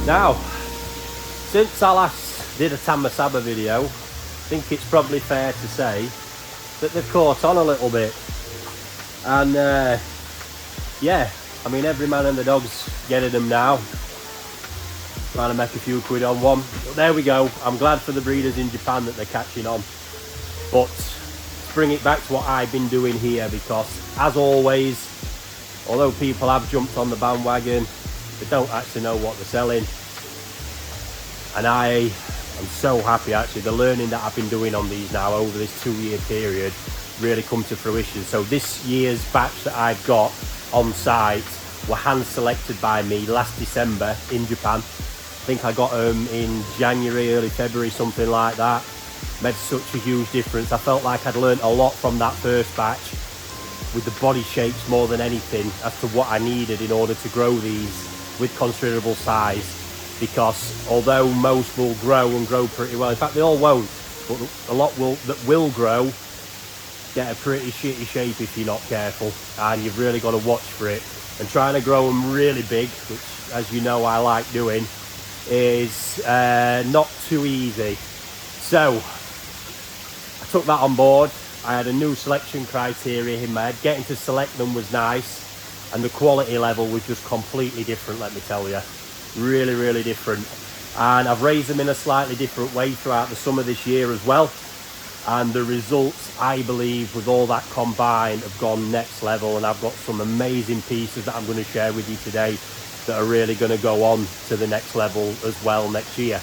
Now, since I last did a Tamasaba video, I think it's probably fair to say that they've caught on a little bit. And yeah, I mean, every man and the dog's getting them now. Trying to make a few quid on one. But there we go. I'm glad for the breeders in Japan that they're catching on. But to bring it back to what I've been doing here, because as always, although people have jumped on the bandwagon, they don't actually know what they're selling. And I am so happy actually, the learning that I've been doing on these now over this 2-year period really come to fruition. So this year's batch that I've got on site were hand selected by me last December in Japan. I think I got them in January, early February, something like that. Made such a huge difference. I felt like I'd learned a lot from that first batch, with the body shapes more than anything, as to what I needed in order to grow these with considerable size. Because although most will grow and grow pretty well, in fact they all won't, but a lot that will grow get a pretty shitty shape if you're not careful, and you've really got to watch for it. And trying to grow them really big, which as you know I like doing, is not too easy. So I took that on board. I had a new selection criteria in my head. Getting to select them was nice, and the quality level was just completely different, let me tell you. Really, really different. And I've raised them in a slightly different way throughout the summer this year as well. And the results, I believe, with all that combined, have gone next level. And I've got some amazing pieces that I'm going to share with you today that are really going to go on to the next level as well next year.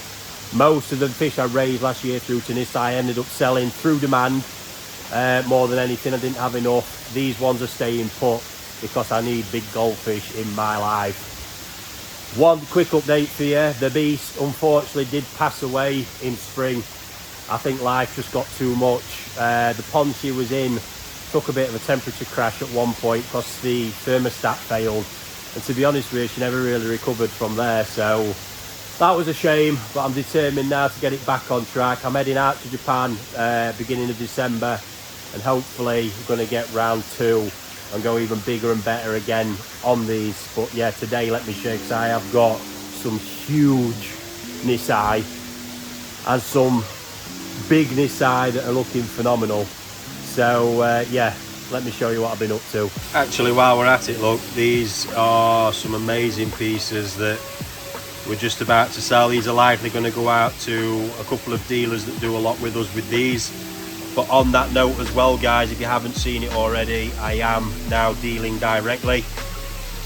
Most of the fish I raised last year through to Nisai I ended up selling through demand more than anything. I didn't have enough. These ones are staying put because I need big goldfish in my life. One quick update for you. The beast unfortunately did pass away in spring. I think life just got too much. The pond she was in took a bit of a temperature crash at one point because the thermostat failed. And to be honest with you, she never really recovered from there. So that was a shame, but I'm determined now to get it back on track. I'm heading out to Japan beginning of December, and hopefully we're going to get round 2 and go even bigger and better again on these. But yeah, today let me show you, because I have got some huge Nisai and some big Nisai that are looking phenomenal. So yeah, let me show you what I've been up to. Actually, while we're at it, look, these are some amazing pieces that we're just about to sell. These are likely going to go out to a couple of dealers that do a lot with us with these. But on that note as well, guys, if you haven't seen it already, I am now dealing directly.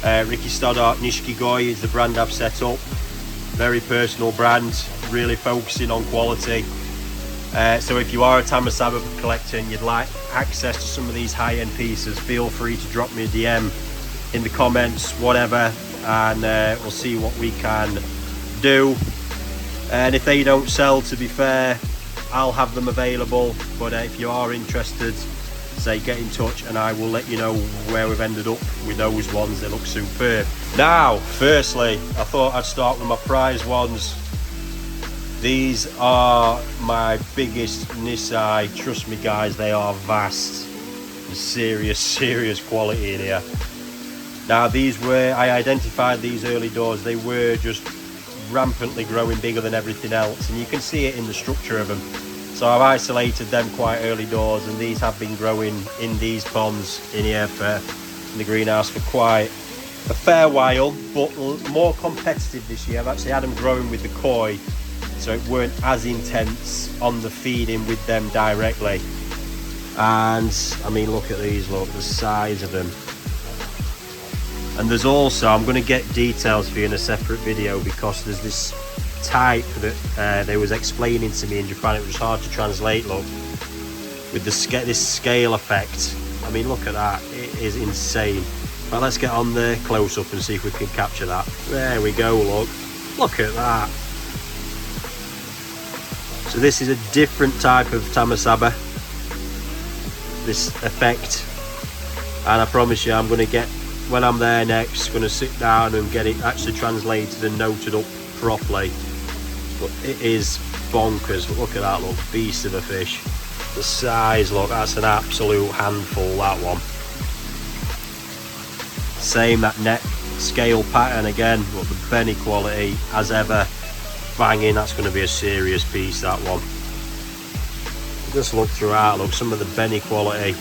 Ricky Stoddart Nishikigoi is the brand I've set up. Very personal brand, really focusing on quality. So if you are a Tamasaba collector and you'd like access to some of these high-end pieces, feel free to drop me a DM in the comments, whatever, and we'll see what we can do. And if they don't sell, to be fair, I'll have them available. But if you are interested, say get in touch and I will let you know where we've ended up with those ones. They look superb. Now, firstly, I thought I'd start with my prize ones. These are my biggest Nisai. Trust me guys, they are vast. There's serious quality in here. Now these were, I identified these early doors, they were just rampantly growing bigger than everything else, and you can see it in the structure of them. So I've isolated them quite early doors, and these have been growing in these ponds in here in the greenhouse for quite a fair while, but more competitive this year. I've actually had them growing with the koi, so it weren't as intense on the feeding with them directly. And I mean, look at these, look, the size of them. And there's also, I'm going to get details for you in a separate video, because there's this type that they was explaining to me in Japan. It was hard to translate, look, with this scale effect. I mean, look at that, it is insane. But let's get on the close-up and see if we can capture that. There we go, look at that. So this is a different type of Tamasaba, this effect, and I promise you I'm going to get, when I'm there next, going to sit down and get it actually translated and noted up properly. but it is bonkers. But look at that, look, beast of a fish. The size, look, that's an absolute handful, that one. Same, that neck scale pattern again, but the Benny quality as ever, banging. That's going to be a serious piece, that one. Just look throughout, look, some of the Benny quality,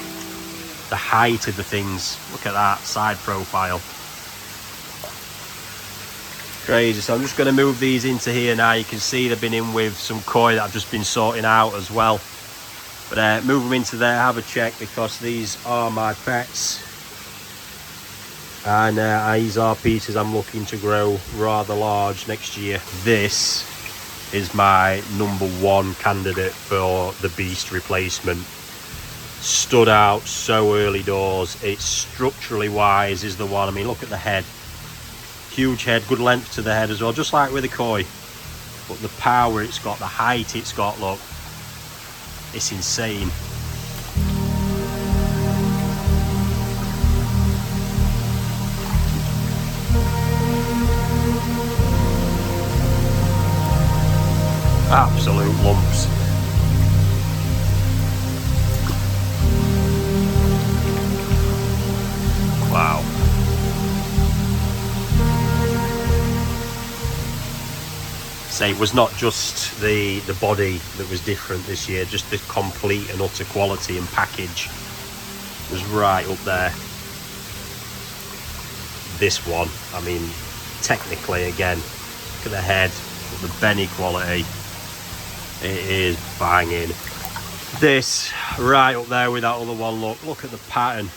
the height of the things. Look at that side profile, crazy. So I'm just going to move these into here now. You can see they've been in with some koi that I've just been sorting out as well. But move them into there, have a check, because these are my pets. And these are pieces I'm looking to grow rather large next year. This is my #1 candidate for the beast replacement. Stood out so early doors. It's structurally wise is the one. I mean, look at the head. Huge head, good length to the head as well, just like with the koi. But the power it's got, the height it's got, look. It's insane. Absolute lumps. Wow. Say it was not just the body that was different this year, just the complete and utter quality and package was right up there. This one, I mean, technically again, look at the head, the Benny quality. It is banging. This right up there with that other one, look at the pattern.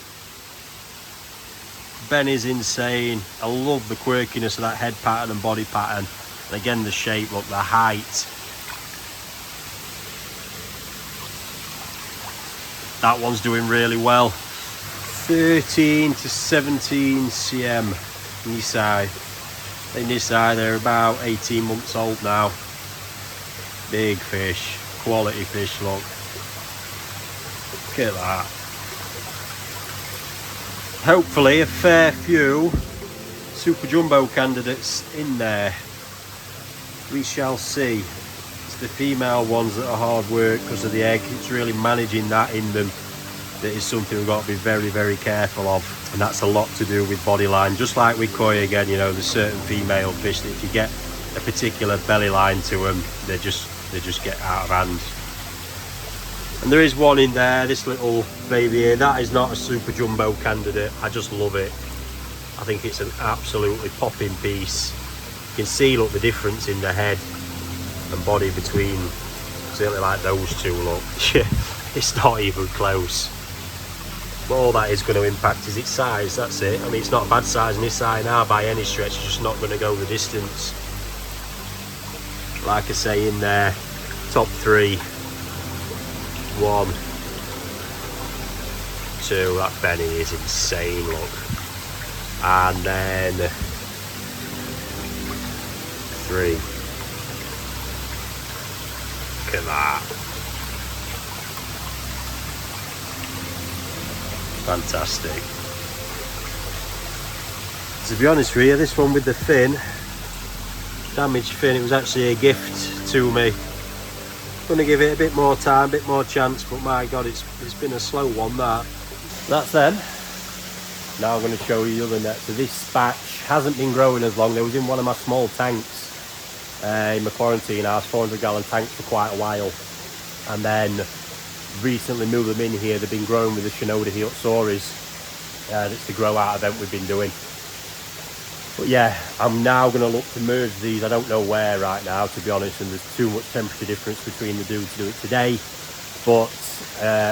Benny's insane. I love the quirkiness of that head pattern and body pattern. And again, the shape, look, the height. That one's doing really well. 13 to 17 cm Nisai. Nisai, they're about 18 months old now. Big fish, quality fish, look. Look at that. Hopefully a fair few super jumbo candidates in there. We shall see. It's the female ones that are hard work because of the egg. It's really managing that in them that is something we've got to be very, very careful of. And that's a lot to do with body line. Just like with koi again, you know, there's certain female fish that if you get a particular belly line to them, they just get out of hand. And there is one in there, this little baby here. That is not a super jumbo candidate. I just love it. I think it's an absolutely popping piece. You can see, look, the difference in the head and body between, certainly like those two, look. It's not even close. But all that is going to impact is its size, that's it. I mean, it's not a bad size in this side now by any stretch, it's just not going to go the distance. Like I say, in there, top 3. 1, 2, that Benny is insane, look. And then 3. Look at that. Fantastic. To be honest with you, this one with the fin, damaged fin, it was actually a gift to me. Going to give it a bit more time, a bit more chance, but my God, it's been a slow one, that. That's them. Now I'm going to show you the other net. So this batch hasn't been growing as long. They was in one of my small tanks in my quarantine house, 400 gallon tank for quite a while. And then recently moved them in here. They've been growing with the Shinoda Hiotsuris. That's the grow out event we've been doing. But yeah, I'm now going to look to merge these. I don't know where right now, to be honest, and there's too much temperature difference between the two to do it today. But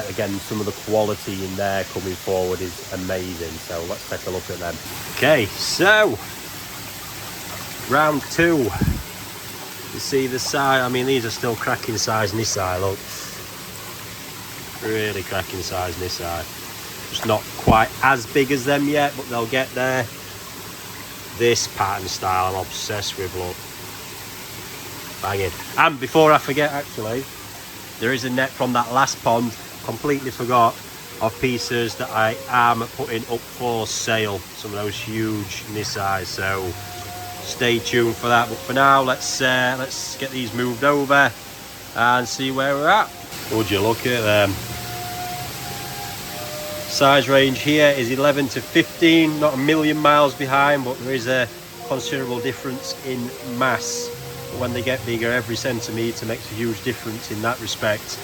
again, some of the quality in there coming forward is amazing. So let's take a look at them. Okay, so round 2. You see the size. I mean, these are still cracking size Nisai, look. Really cracking size Nisai. Just not quite as big as them yet, but they'll get there. This pattern style I'm obsessed with, look. Banging. And before I forget, actually, there is a net from that last pond, completely forgot, of pieces that I am putting up for sale. Some of those huge Nisai. So stay tuned for that. But for now, let's get these moved over and see where we're at. Would you look at them? Size range here is 11 to 15, not a million miles behind, but there is a considerable difference in mass. But when they get bigger, every centimetre makes a huge difference in that respect.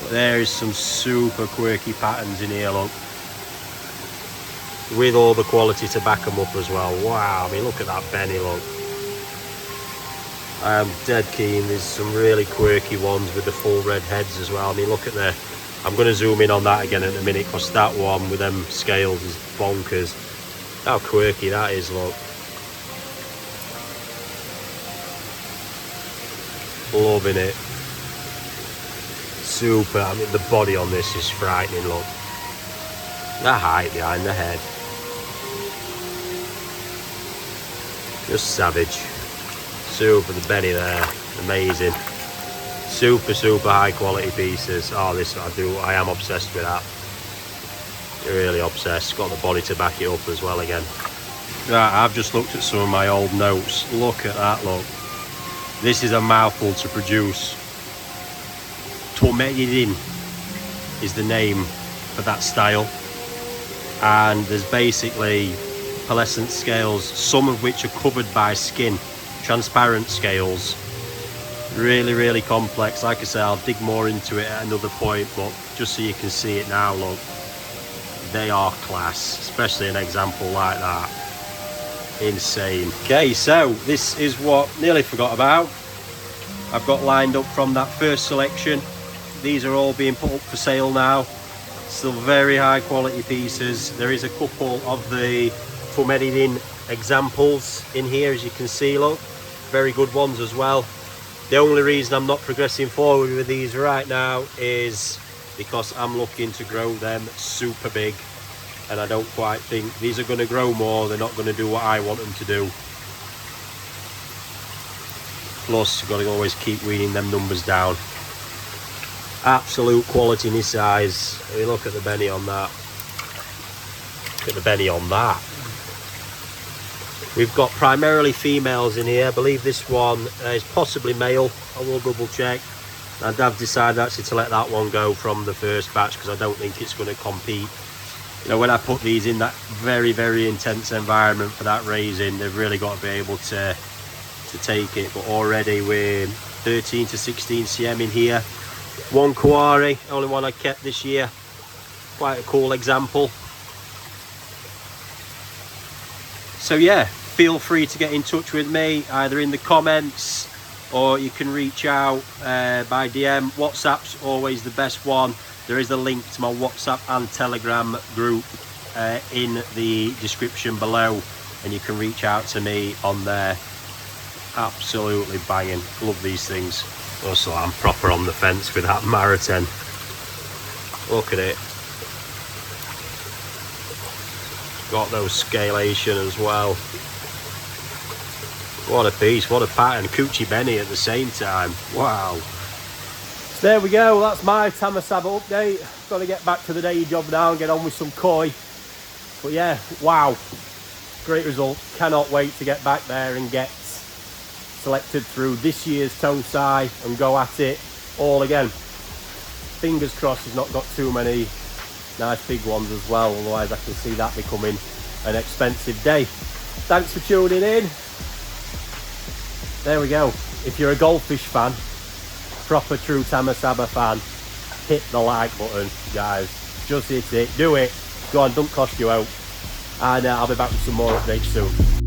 But there is some super quirky patterns in here, look. With all the quality to back them up as well. Wow, I mean, look at that Benny, look. I am dead keen. There's some really quirky ones with the full red heads as well. I mean, look at the... I'm going to zoom in on that again in a minute, because that one with them scales is bonkers. How quirky that is, look. Loving it. Super. I mean, the body on this is frightening, look. The height behind the head. Just savage. Super. The Benny there. Amazing. Super high quality pieces. Oh, this I am obsessed with that. Really obsessed. Got the body to back it up as well again. Right, I've just looked at some of my old notes. Look at that, look. This is a mouthful to produce. Tormented is the name for that style. And there's basically pearlescent scales, some of which are covered by skin. Transparent scales. Really complex. Like I say, I'll dig more into it at another point, but just so you can see it now, look, they are class, especially an example like that. Insane. Okay, so this is what nearly forgot about. I've got lined up from that first selection. These are all being put up for sale now. Still very high quality pieces. There is a couple of the Fumeridin examples in here, as you can see, look. Very good ones as well. The only reason I'm not progressing forward with these right now is because I'm looking to grow them super big, and I don't quite think these are going to grow more. They're not going to do what I want them to do. Plus, you've got to always keep weaning them numbers down. Absolute quality Nisai's. I mean, look at the Benny on that. Look at the Benny on that. We've got primarily females in here. I believe this one is possibly male. I will double check. And I've decided actually to let that one go from the first batch, because I don't think it's going to compete. You know, when I put these in that very intense environment for that raising, they've really got to be able to take it. But already we're 13 to 16 cm in here. One Kawari, only one I kept this year. Quite a cool example. So yeah, feel free to get in touch with me either in the comments, or you can reach out by DM. WhatsApp's always the best one. There is a link to my WhatsApp and Telegram group in the description below, and you can reach out to me on there. Absolutely banging. Love these things. Also, I'm proper on the fence with that Marathon. Look at it. Got those scalation as well. What a piece, what a pattern. Coochie Benny at the same time. Wow. So there we go, that's my Tamasaba update. Got to get back to the day job now and get on with some koi. But yeah, wow. Great result. Cannot wait to get back there and get selected through this year's Tosai and go at it all again. Fingers crossed he's not got too many nice big ones as well, otherwise I can see that becoming an expensive day. Thanks for tuning in. There we go. If you're a goldfish fan, proper true Tamasaba fan, hit the like button, guys. Just hit it, do it. Go on, don't cost you out. And I'll be back with some more updates soon.